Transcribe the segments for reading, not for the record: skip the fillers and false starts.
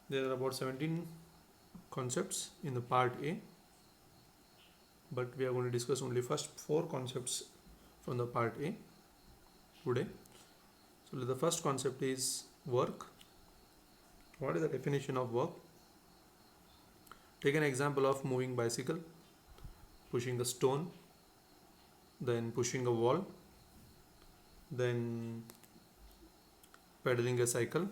There are about 17 concepts in the part A, but we are going to discuss only first 4 concepts from the part A today. So the first concept is work. What is the definition of work? Take an example of moving bicycle, pushing a stone, then pushing a wall, then pedaling a cycle,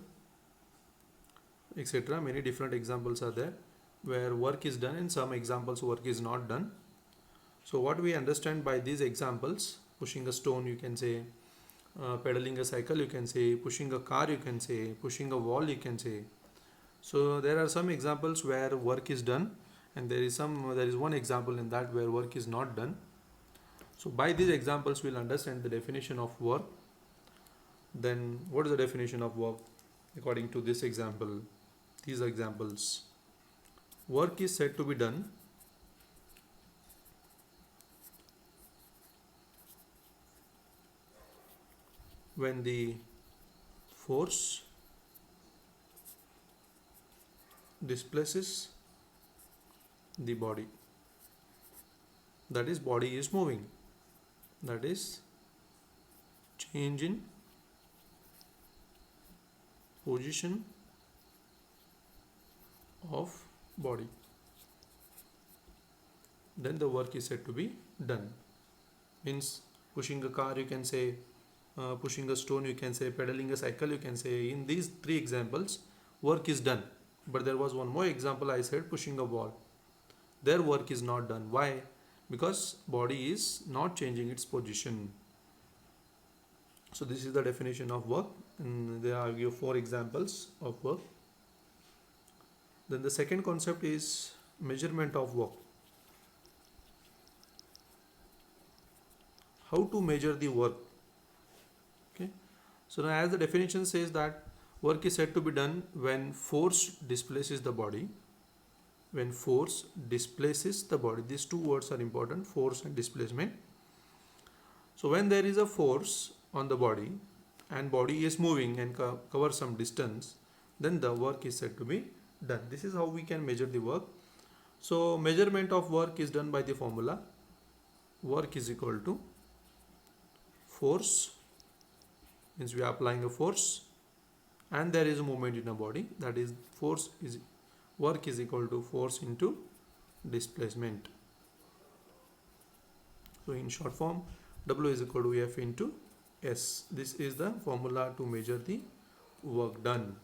etc. Many different examples are there where work is done, and some examples work is not done. So what we understand by these examples, pushing a stone you can say, pedaling a cycle you can say, pushing a car you can say, pushing a wall you can say. So there are some examples where work is done, and there is one example in that where work is not done. So by these examples we'll understand the definition of work. Then what is the definition of work according to this example? These examples. Work is said to be done when the force displaces the body. That is, body is moving. That is, change in position of body. Then the work is said to be done. Means pushing a car you can say, pushing a stone you can say, pedaling a cycle you can say. In these 3 examples work is done. But there was one more example I said, pushing a wall. Their work is not done. Why? Because body is not changing its position. So this is the definition of work, and there I give 4 examples of work. Then the second concept is measurement of work. How to measure the work? Okay. So now, as the definition says that work is said to be done when force displaces the body. When force displaces the body. These 2 words are important, force and displacement. So when there is a force on the body and body is moving and cover some distance, then the work is said to be done. This is how we can measure the work. So measurement of work is done by the formula work is equal to force, means we are applying a force and there is a movement in a body, that is work is equal to force into displacement. So in short form, W is equal to F into S. This is the formula to measure the work done.